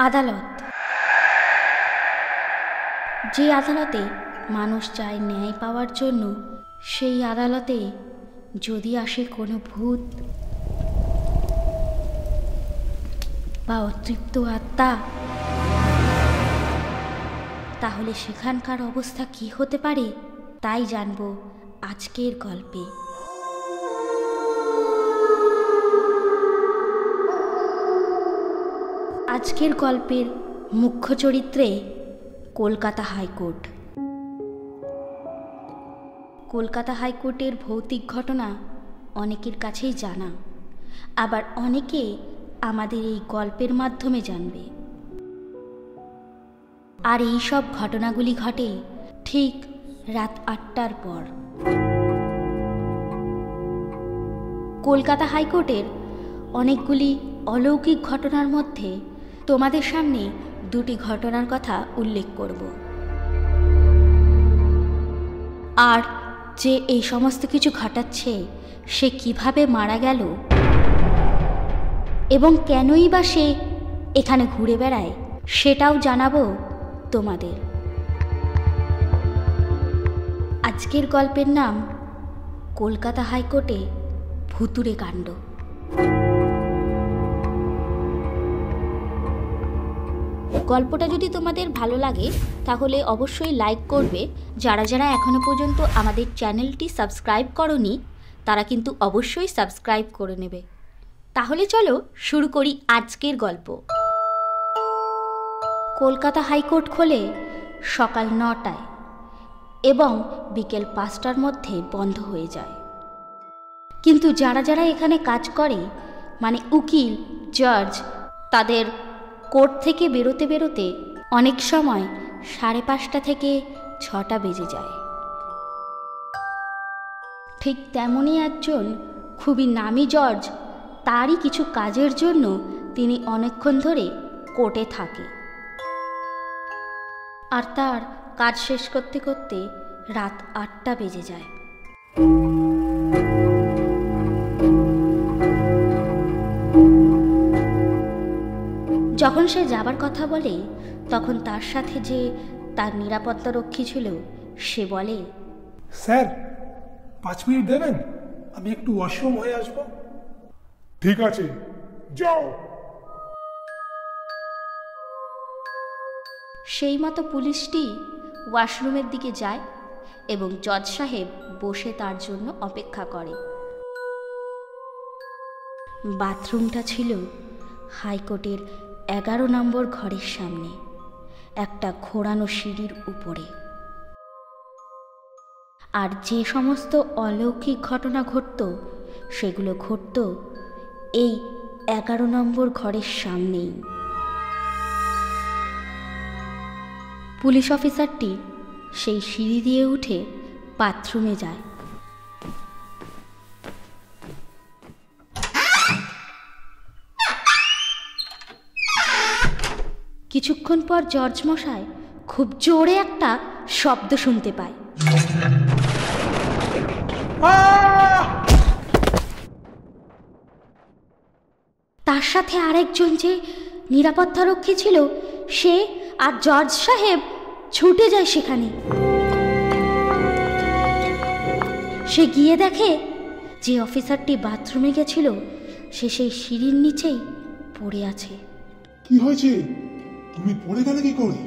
আদালত, যে আদালতে মানুষ চায় ন্যায় পাওয়ার জন্য, সেই আদালতে যদি আসে কোনো ভূত বা অতৃপ্ত আত্মা, তাহলে সেখানকার অবস্থা কি হতে পারে তাই জানবো আজকের গল্পে। আজকের গল্পের মুখ্য চরিত্রে কলকাতা হাইকোর্ট। কলকাতা হাইকোর্টের ভৌতিক ঘটনা অনেকের কাছেই জানা, আবার অনেকে আমাদের এই গল্পের মাধ্যমে জানবে। আর এই সব ঘটনাগুলি ঘটে ঠিক রাত ৮টার পর। কলকাতা হাইকোর্টের অনেকগুলি অলৌকিক ঘটনার মধ্যে তোমাদের সামনে দুটি ঘটনার কথা উল্লেখ করব। আর যে এই সমস্ত কিছু ঘটাচ্ছে সে কিভাবে মারা গেল এবং কেনই বা সে এখানে ঘুরে বেড়ায় সেটাও জানাবো তোমাদের। আজকের গল্পের নাম কলকাতা হাইকোর্টে ভুতুড়ে কাণ্ড। গল্পটা যদি তোমাদের ভালো লাগে তাহলে অবশ্যই লাইক করবে। যারা যারা এখনো পর্যন্ত আমাদের চ্যানেলটি সাবস্ক্রাইব করোনি তারা কিন্তু অবশ্যই সাবস্ক্রাইব করে নেবে। তাহলে চলো শুরু করি আজকের গল্প। কলকাতা হাইকোর্ট খোলে সকাল ৯টায় এবং বিকেল ৫টার মধ্যে বন্ধ হয়ে যায়। কিন্তু যারা যারা এখানে কাজ করে, মানে উকিল, জজ, তাদের কোর্ট থেকে বেরোতে বেরোতে অনেক সময় ৫:৩০ থেকে ৬টা বেজে যায়। ঠিক তেমনই একজন খুবই নামী জজ, তারই কিছু কাজের জন্য তিনি অনেকক্ষণ ধরে কোর্টে থাকে। আর তার কাজ শেষ করতে করতে রাত ৮টা বেজে যায়। যখন সে যাবার কথা বলে তখন তার সাথে যে তার নিরাপত্তা রক্ষী ছিল সে বলে, স্যার ৫ মিনিট দেবেন, আমি একটু ওয়াশরুম হয়ে আসবো। ঠিক আছে, যাও। সেই মতো পুলিশটি ওয়াশরুমের দিকে যায় এবং জজ সাহেব বসে তার জন্য অপেক্ষা করে। বাথরুমটা ছিল হাইকোর্টের ১১ নম্বর ঘরের সামনে একটা ঘোরানো সিঁড়ির উপরে। আর যে সমস্ত অলৌকিক ঘটনা ঘটত সেগুলো ঘটত এই ১১ নম্বর ঘরের সামনেই। পুলিশ অফিসারটি সেই সিঁড়ি দিয়ে উঠে বাথরুমে যায়। কিছুক্ষণ পর জজ মশাই খুব জোরে একটা শব্দ শুনতে পায়। তার সাথে আরেকজন যে নিরাপত্তা রক্ষী ছিল সে আর জজ সাহেব ছুটে যায় সেখানে। সে গিয়ে দেখে যে অফিসারটি বাথরুমে গেছিল সে সেই সিঁড়ির নিচেই পড়ে আছে। কি হয়েছে? তুমি পড়ে গেলে কি করে?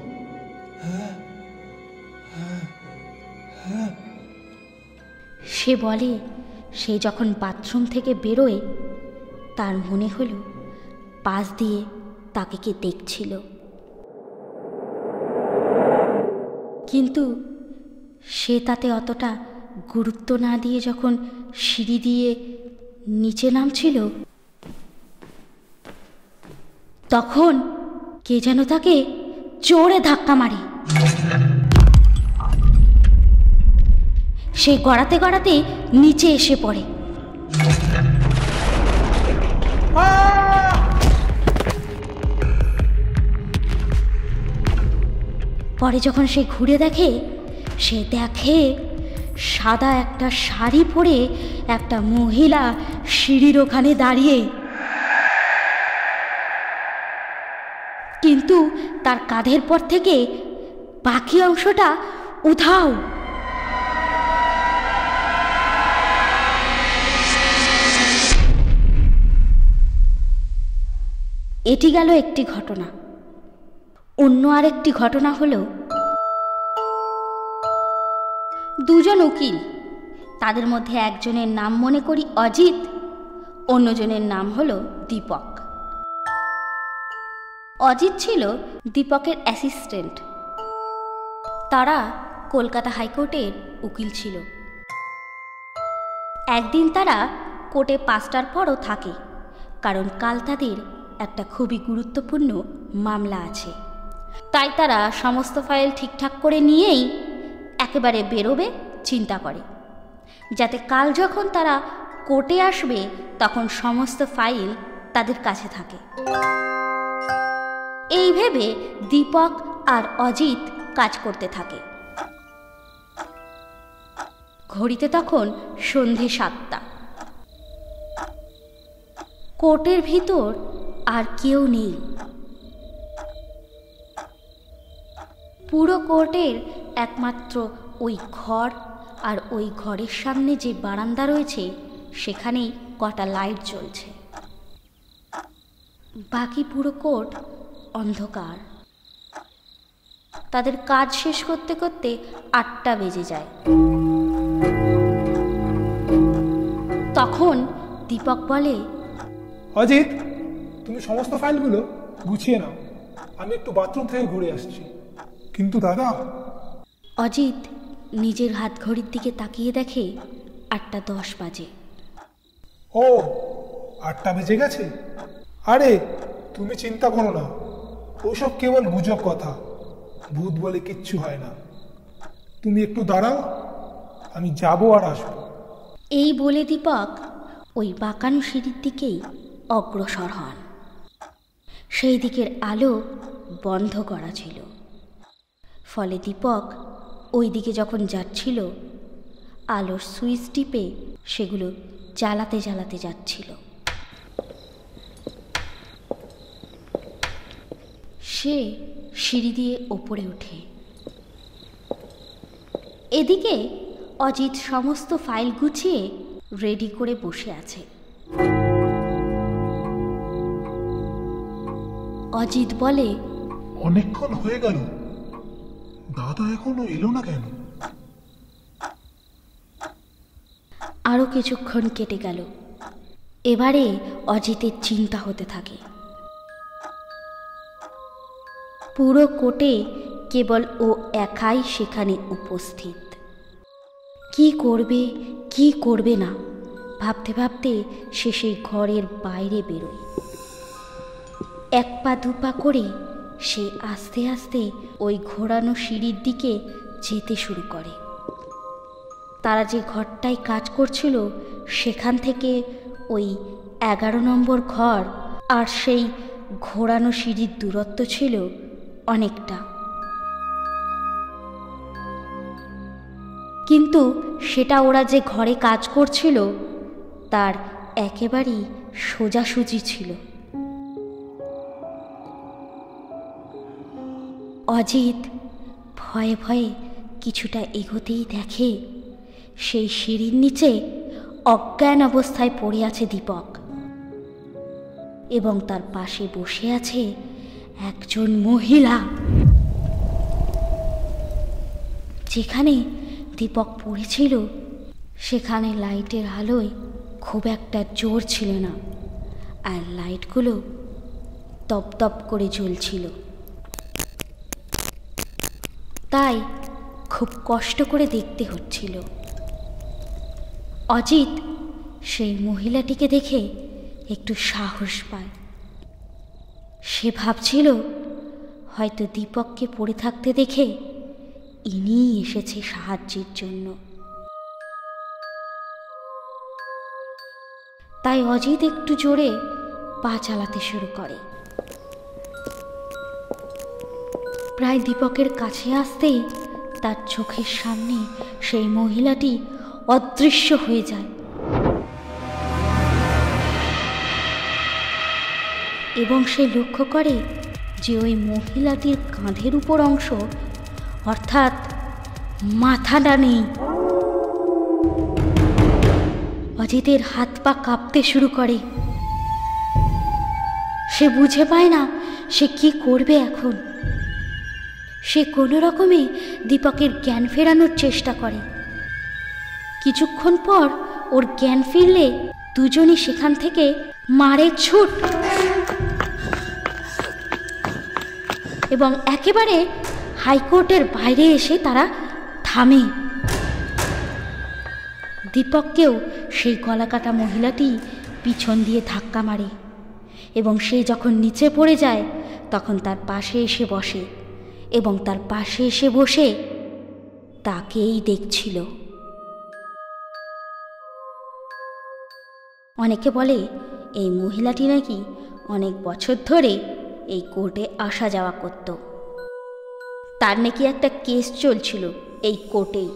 সে বলে সে যখন বাথরুম থেকে বেরোয় তার মনে হলো পাশ দিয়ে তাকে কে দেখছিল, কিন্তু সে তাতে অতটা গুরুত্ব না দিয়ে যখন সিঁড়ি দিয়ে নিচে নামছিল তখন কে যেন তাকে জোরে ধাক্কা মারে। সে গড়াতে গড়াতে নিচে এসে পড়ে। পরে যখন সে ঘুরে দেখে সে দেখে সাদা একটা শাড়ি পরে একটা মহিলা সিঁড়ির ওখানে দাঁড়িয়ে। কিন্তু তার কাঁধের পর থেকে বাকি অংশটা উধাও। এটি গেল একটি ঘটনা। অন্য আরেকটি ঘটনা হলো, দুজন উকিল, তাদের মধ্যে একজনের নাম মনে করি অজিত, অন্যজনের নাম হলো দীপক। অজিত ছিল দীপকের অ্যাসিস্ট্যান্ট। তারা কলকাতা হাইকোর্টের উকিল ছিল। একদিন তারা কোর্টে 5টার পরও থাকে, কারণ কাল তাদের একটা খুবই গুরুত্বপূর্ণ মামলা আছে। তাই তারা সমস্ত ফাইল ঠিকঠাক করে নিয়েই একেবারে বেরোবে চিন্তা করে, যাতে কাল যখন তারা কোর্টে আসবে তখন সমস্ত ফাইল তাদের কাছে থাকে। এই ভেবে দীপক আর অজিত কাজ করতে থাকে। ঘড়িতে তখন সন্ধে 7টা। কোর্টের ভিতর আর কেউ নেই। পুরো কোর্টের একমাত্র ওই ঘর আর ওই ঘরের সামনে যে বারান্দা রয়েছে সেখানেই কটা লাইট জ্বলছে। বাকি পুরো কোর্ট অন্ধকার। তাদের কাজ শেষ করতে করতে 8টা বেজে যায়। তখন দীপক বলে, অজিত, তুমি সমস্ত ফাইলগুলো গুছিয়ে নাও, আমি একটু বাথরুম থেকে ঘুরে আসছি। কিন্তু দাদা। অজিত নিজের হাত ঘড়ির দিকে তাকিয়ে দেখে 8টা 10 বাজে। ও, 8টা বেজে গেছে? আরে তুমি চিন্তা করো না, ওসব কেবল গুজব কথা, ভূত বলে কিচ্ছু হয় না। তুমি একটু দাঁড়াও, আমি যাবো আর আসবো। এই বলে দীপক ওই বাঁকানো সিঁড়ির দিকেই অগ্রসর হন। সেই দিকের আলো বন্ধ করা ছিল, ফলে দীপক ওই দিকে যখন যাচ্ছিল আলোর সুইচ টিপে সেগুলো জ্বালাতে জ্বালাতে যাচ্ছিল। সে সিঁড়ি দিয়ে ওপরে ওঠে। এদিকে অজিত সমস্ত ফাইল গুছিয়ে রেডি করে বসে আছে। অজিত বলে, অনেকক্ষণ হয়ে গেল, দাদা এখনো এলো না কেন? আরো কিছুক্ষণ কেটে গেল। এবারে অজিতের চিন্তা হতে থাকে। পুরো কোর্টে কেবল ও একাই সেখানে উপস্থিত। কি করবে কি করবে না ভাবতে ভাবতে সে সেই ঘরের বাইরে বেরোয়। 1 পা 2 পা করে সে আস্তে আস্তে ওই ঘোরানো সিঁড়ির দিকে যেতে শুরু করে। তারা যে ঘরটায় কাজ করছিল সেখান থেকে ওই 11 নম্বর ঘর আর সেই ঘোরানো সিঁড়ির দূরত্ব ছিল অনেকটা। কিন্তু সেটা ওরা যে ঘরে কাজ করছিল তার একেবারেই সোজাসুজি ছিল। অজিত ভয়ে ভয়ে কিছুটা এগোতেই দেখে সেই সিঁড়ির নিচে অজ্ঞান অবস্থায় পড়ে আছে দীপক, এবং তার পাশে বসে আছে একজন মহিলা। যেখানে দীপক পড়েছিল সেখানে লাইটের আলোয় খুব একটা জোর ছিল না, আর লাইটগুলো দপদপ করে জ্বলছিল। তাই খুব কষ্ট করে দেখতে হচ্ছিল। অজিত সেই মহিলাটিকে দেখে একটু সাহস পায়। সে ভাবছিল হয়তো দীপককে পড়ে থাকতে দেখে ইনিই এসেছে সাহায্যের জন্য। তাই অজিত একটু জোরে পা চালাতে শুরু করে। প্রায় দীপকের কাছে আসতেই তার চোখের সামনে সেই মহিলাটি অদৃশ্য হয়ে যায় এবং সে লক্ষ্য করে যে ওই মহিলাটির কাঁধের উপর অংশ অর্থাৎ মাথাটা নেই। অজিতের হাত পা কাঁপতে শুরু করে। সে বুঝে পায় না সে কি করবে এখন। সে কোনো রকমে দীপকের জ্ঞান ফেরানোর চেষ্টা করে। কিছুক্ষণ পর ওর জ্ঞান ফিরলে দুজনই সেখান থেকে মারে ছুট এবং একেবারে হাইকোর্টের বাইরে এসে তারা থামে। দীপককেও সেই গলাকাটা মহিলাটি পিছন দিয়ে ধাক্কা মারে এবং সে যখন নিচে পড়ে যায় তখন তার পাশে এসে বসে এবং তার পাশে এসে বসে তাকেই দেখছিল। অনেকে বলে এই মহিলাটি নাকি অনেক বছর ধরে এই কোর্টে আসা যাওয়া করত। তার নাকি একটা কেস চলছিল এই কোর্টেই।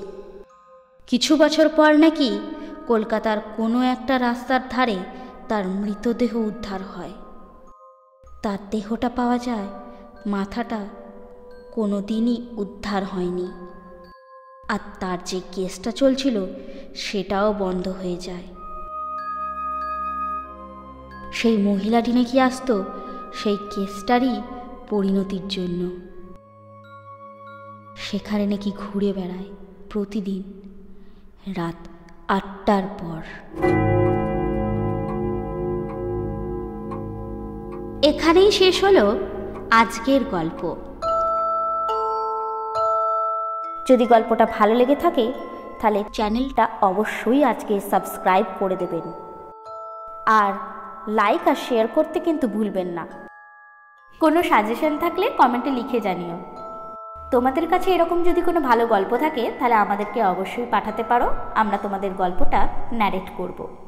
কিছু বছর পর নাকি কলকাতার কোনো একটা রাস্তার ধারে তার মৃতদেহ উদ্ধার হয়। তার দেহটা পাওয়া যায়, মাথাটা কোনো দিনই উদ্ধার হয়নি। আর তার যে কেসটা চলছিল সেটাও বন্ধ হয়ে যায়। সেই মহিলাটি নাকি আসতো সেই কেসটারই পরিণতির জন্য। সেখানে নাকি ঘুরে বেড়ায় প্রতিদিন রাত 8টার পর। এখানেই শেষ হলো আজকের গল্প। যদি গল্পটা ভালো লেগে থাকে তাহলে চ্যানেলটা অবশ্যই আজকে সাবস্ক্রাইব করে দেবেন আর লাইক আর শেয়ার করতে কিন্তু ভুলবেন না। কোনো সাজেশন থাকলে কমেন্টে লিখে জানিও। তোমাদের কাছে এরকম যদি কোনো ভালো গল্প থাকে তাহলে আমাদেরকে অবশ্যই পাঠাতে পারো, আমরা তোমাদের গল্পটা ন্যারেট করব।